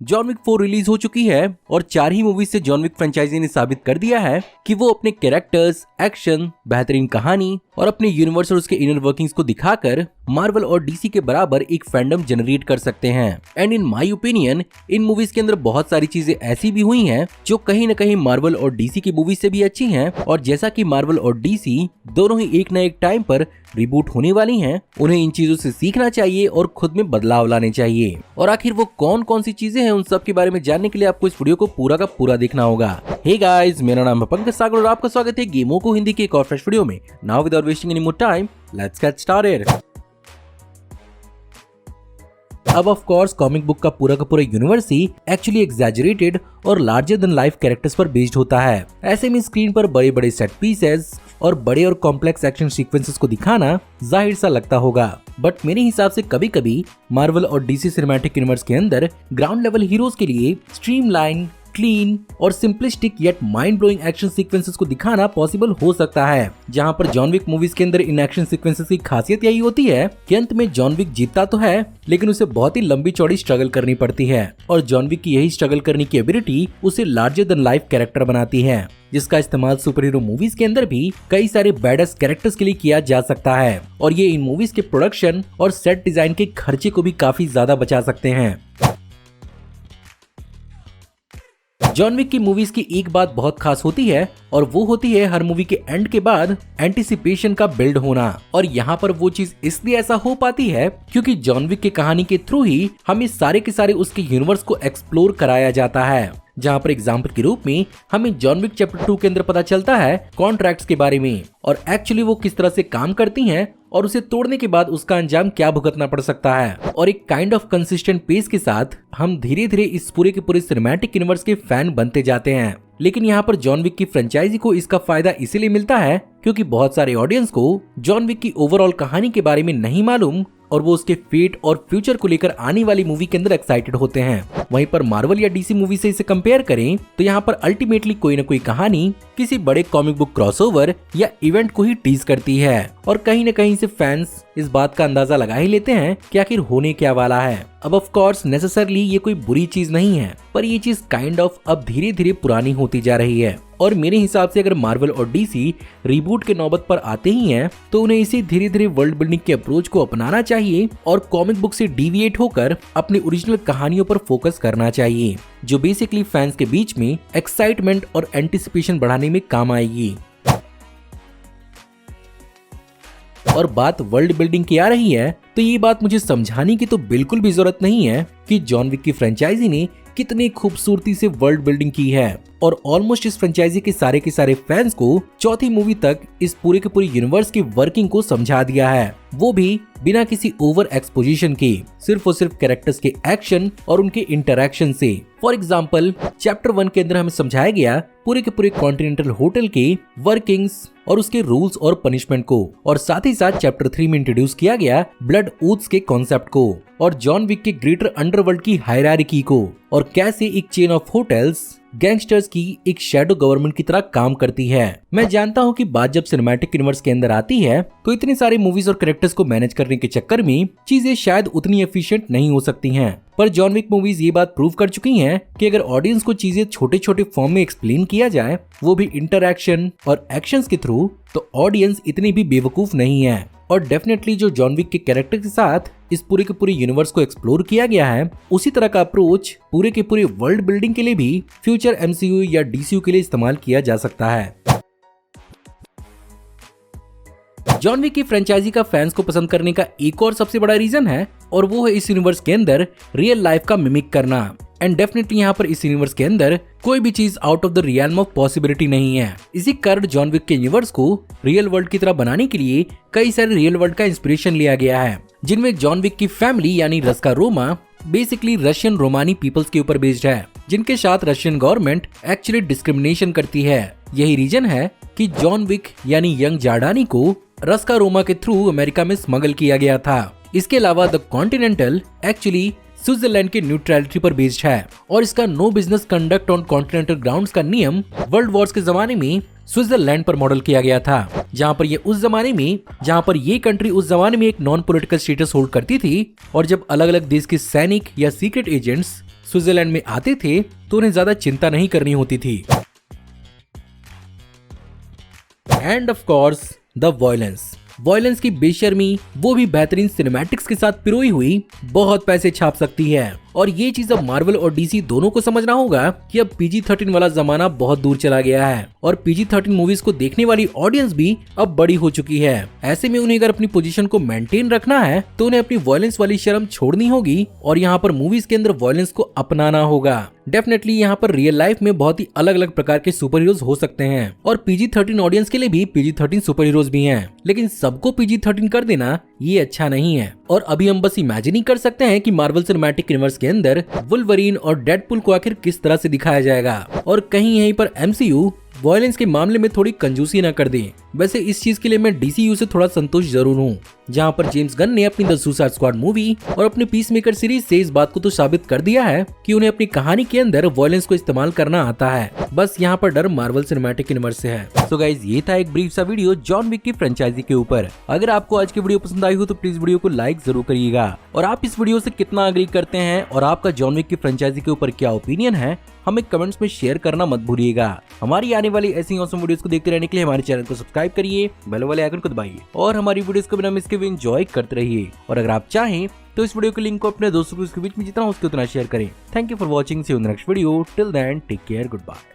John Wick 4 release हो चुकी है और 4 ही मूवीज से जॉन विक फ्रेंचाइजी ने साबित कर दिया है कि वो अपने कैरेक्टर्स, एक्शन, बेहतरीन कहानी और अपने यूनिवर्स और उसके इनर वर्किंग्स को दिखाकर मार्वल और डीसी के बराबर एक फैंडम जनरेट कर सकते हैं। And in my opinion in movies के अंदर बहुत सारी चीजें ऐसी भी हुई हैं जो कहीं न कहीं मार्वल और डीसी की मूवीज से भी अच्छी हैं। और जैसा कि मार्वल और डीसी दोनों ही एक न एक टाइम पर रिबूट होने वाली हैं, उन्हें इन चीजों से सीखना चाहिए और खुद में बदलाव लाने चाहिए। और आखिर वो कौन कौन सी चीजें हैं, उन सब के बारे में जानने के लिए आपको इस वीडियो को पूरा का पूरा देखना होगा। हे गाइस, मेरा नाम है पंकज सागर और आपका स्वागत है गेमों को हिंदी के एक और फ्रेश वीडियो में। Now without wasting any more time, let's get started. अब ऑफ कोर्स कॉमिक बुक का पूरा यूनिवर्स ही एक्चुअली एग्जैजरेटेड और लार्जर देन लाइफ कैरेक्टर्स पर बेस्ड होता है। ऐसे में स्क्रीन पर बड़े बड़े सेट पीसेस और बड़े और कॉम्प्लेक्स एक्शन सीक्वेंसेस को दिखाना जाहिर सा लगता होगा, बट मेरे हिसाब से कभी कभी मार्वल और डीसी सिनेमैटिक यूनिवर्स के अंदर ग्राउंड लेवल हीरोज के लिए स्ट्रीमलाइन, क्लीन और simplistic yet mind blowing action sequences को दिखाना पॉसिबल हो सकता है। जहां पर जॉन विक मूवीज के अंदर इन एक्शन सीक्वेंसेस की खासियत यही होती है कि अंत में जॉन विक जीतता तो है, लेकिन उसे बहुत ही लंबी चौड़ी स्ट्रगल करनी पड़ती है और जॉन विक की यही स्ट्रगल करने की एबिलिटी उसे लार्जर देन लाइफ कैरेक्टर बनाती है, जिसका इस्तेमाल सुपर हीरो मूवीज के अंदर भी कई सारे बैडस कैरेक्टर्स के लिए किया जा सकता है और ये इन मूवीज के प्रोडक्शन और सेट डिजाइन के खर्चे को भी काफी ज्यादा बचा सकते हैं। जॉन विक की मूवीज की एक बात बहुत खास होती है और वो होती है हर मूवी के एंड के बाद एंटिसिपेशन का बिल्ड होना। और यहाँ पर वो चीज इसलिए ऐसा हो पाती है क्योंकि जॉन विक की कहानी के थ्रू ही हमें सारे के सारे उसके यूनिवर्स को एक्सप्लोर कराया जाता है। जहाँ पर एग्जाम्पल के रूप में हमें जॉन विक चैप्टर 2 के अंदर पता चलता है कॉन्ट्रैक्ट्स के बारे में और एक्चुअली वो किस तरह से काम करती हैं और उसे तोड़ने के बाद उसका अंजाम क्या भुगतना पड़ सकता है। और एक काइंड ऑफ कंसिस्टेंट पेस के साथ हम धीरे धीरे इस पूरे के पूरे सिनेमैटिक यूनिवर्स के फैन बनते जाते हैं। लेकिन यहाँ पर जॉन विक की फ्रेंचाइजी को इसका फायदा इसीलिए मिलता है क्योंकि बहुत सारे ऑडियंस को जॉन विक की ओवरऑल कहानी के बारे में नहीं मालूम और वो उसके फेट और फ्यूचर को लेकर आने वाली मूवी के अंदर एक्साइटेड होते हैं। वहीं पर मार्वल या डीसी मूवी से इसे कंपेयर करें तो यहाँ पर अल्टीमेटली कोई न कोई कहानी किसी बड़े कॉमिक बुक क्रॉसओवर या इवेंट को ही टीज करती है और कहीं न कहीं से फैंस इस बात का अंदाजा लगा ही लेते हैं कि आखिर होने क्या वाला है। अब ऑफ कोर्स नेसेसरली ये कोई बुरी चीज नहीं है, पर ये चीज काइंड ऑफ अब धीरे धीरे पुरानी होती जा रही है और मेरे हिसाब से अगर मार्वल और डीसी रिबूट के नौबत पर आते ही हैं तो उन्हें इसी धीरे धीरे वर्ल्ड बिल्डिंग के अप्रोच को अपनाना चाहिए और कॉमिक बुक से डिविएट होकर अपनी ओरिजिनल कहानियों पर फोकस करना चाहिए, जो बेसिकली फैंस के बीच में एक्साइटमेंट और एंटिसिपेशन बढ़ाने में काम आएगी। और बात वर्ल्ड बिल्डिंग की आ रही है तो ये बात मुझे समझाने की तो बिल्कुल भी जरूरत नहीं है कि जॉन विक की फ्रेंचाइजी ने कितनी खूबसूरती से वर्ल्ड बिल्डिंग की है और ऑलमोस्ट इस फ्रेंचाइजी के सारे फैंस को चौथी मूवी तक इस पूरे के पूरे यूनिवर्स की वर्किंग को समझा दिया है, वो भी बिना किसी ओवर एक्सपोजिशन के, सिर्फ और सिर्फ कैरेक्टर्स के एक्शन और उनके इंटरैक्शन से। फॉर एग्जाम्पल चैप्टर 1 के अंदर हमें समझाया गया पूरे के पूरे कॉन्टिनेंटल होटल के वर्किंग्स और उसके रूल्स और पनिशमेंट को, और साथ ही साथ चैप्टर 3 में इंट्रोड्यूस किया गया ब्लड ओथ्स के कॉन्सेप्ट को और जॉन विक के ग्रेटर अंडरवर्ल्ड की हायरार्की को और कैसे एक चेन ऑफ होटल्स गैंगस्टर्स की एक शैडो गवर्नमेंट की तरह काम करती है। मैं जानता हूँ कि बात जब सिनेमैटिक यूनिवर्स के अंदर आती है तो इतनी सारी मूवीज और कैरेक्टर्स को मैनेज करने के चक्कर में चीजें शायद उतनी एफिशिएंट नहीं हो सकती हैं, पर जॉन विक मूवीज ये बात प्रूव कर चुकी हैं कि अगर ऑडियंस को चीजें छोटे छोटे फॉर्म में एक्सप्लेन किया जाए, वो भी इंटरैक्शन और एक्शंस के थ्रू, तो ऑडियंस इतनी भी बेवकूफ नहीं है। और डेफिनेटली जो जॉन विक के कैरेक्टर के साथ इस पूरे के पूरे यूनिवर्स को एक्सप्लोर किया गया है, उसी तरह का अप्रोच पूरे के पूरे वर्ल्ड बिल्डिंग के लिए भी फ्यूचर एमसीयू या डीसीयू के लिए इस्तेमाल किया जा सकता है। जॉन विक की फ्रेंचाइजी का फैंस को पसंद करने का एक और सबसे बड़ा रीजन है और वो है इस यूनिवर्स के अंदर रियल लाइफ का मिमिक करना। एंड डेफिनेटली यहाँ पर इस यूनिवर्स के अंदर कोई भी चीज out of the realm of possibility नहीं है। इसी कारण जॉन विक के यूनिवर्स को रियल वर्ल्ड की तरह बनाने के लिए कई सारे रियल वर्ल्ड का इंस्पिरेशन लिया गया है, जिनमें जॉन विक की फैमिली यानी Ruska Roma basically Russian रोमानी peoples के ऊपर बेस्ड है, जिनके साथ रशियन गवर्नमेंट एक्चुअली डिस्क्रिमिनेशन करती है। यही रीजन है कि जॉन विक यानी यंग जार्डानी को रस्का रोमा के थ्रू अमेरिका में स्मगल किया गया था। इसके अलावा द कॉन्टिनेंटल एक्चुअली स्विट्जरलैंड के न्यूट्रलिटी पर बेस्ड है और इसका no business conduct on continental grounds का नियम वर्ल्ड वॉर्स के जमाने में स्विट्जरलैंड पर मॉडल किया गया था, जहां पर ये कंट्री उस जमाने में एक नॉन पॉलिटिकल स्टेटस होल्ड करती थी और जब अलग अलग देश के सैनिक या सीक्रेट एजेंट्स स्विट्जरलैंड में आते थे तो उन्हें ज्यादा चिंता नहीं करनी होती थी। End of course the violence की बेशर्मी, वो भी बेहतरीन सिनेमैटिक्स के साथ पिरोई हुई, बहुत पैसे छाप सकती है। और ये चीज अब मार्वल और डीसी दोनों को समझना होगा कि अब PG-13 वाला जमाना बहुत दूर चला गया है और PG-13 मूवीज को देखने वाली ऑडियंस भी अब बड़ी हो चुकी है। ऐसे में उन्हें अगर अपनी पोजीशन को मेंटेन रखना है तो उन्हें अपनी वॉयलेंस वाली शर्म छोड़नी होगी और यहाँ पर मूवीज के अंदर वॉयलेंस को अपनाना होगा। डेफिनेटली यहाँ पर रियल लाइफ में बहुत ही अलग अलग प्रकार के सुपर हीरोज हो सकते हैं और PG-13 ऑडियंस के लिए भी PG-13 सुपर हीरोज भी हैं, लेकिन सबको PG-13 कर देना ये अच्छा नहीं है। और अभी हम बस इमेजिन ही कर सकते हैं कि मार्वल सिनेमैटिक यूनिवर्स के अंदर वुल्वरीन और डेडपुल को आखिर किस तरह से दिखाया जाएगा और कहीं यहीं पर MCU वॉयलेंस के मामले में थोड़ी कंजूसी न कर दे। वैसे इस चीज के लिए मैं DCU से थोड़ा संतुष्ट जरूर हूँ, जहाँ पर जेम्स गन ने अपनी द सुसाइड स्क्वाड मूवी और अपनी पीसमेकर सीरीज से इस बात को तो साबित कर दिया है कि उन्हें अपनी कहानी के अंदर वॉयलेंस को इस्तेमाल करना आता है। बस यहाँ पर डर मार्वल सिनेमैटिक यूनिवर्स से है। सो गाइस, ये था एक ब्रीफ सा वीडियो जॉन विक की फ्रेंचाइजी के ऊपर। अगर आपको आज की वीडियो पसंद आई हो तो प्लीज वीडियो को लाइक जरूर करिएगा और आप इस वीडियो से कितना एग्री करते हैं और आपका जॉन विक की फ्रेंचाइजी के ऊपर क्या ओपिनियन है, हमें कमेंट्स में शेयर करना मत भूलिएगा। हमारी आने वाली ऐसी ऑसम वीडियोस को देखते रहने के लिए हमारे चैनल को सब्सक्राइब करिए, बेल वाले आइकन को दबाइए और हमारी वीडियोस को बिना मिस किए एंजॉय करते रहिए। और अगर आप चाहें तो इस वीडियो के लिंक को अपने दोस्तों के बीच में जितना हो सके उतना शेयर करें। Thank you for watching, see you in the next video. Till then take care, good bye.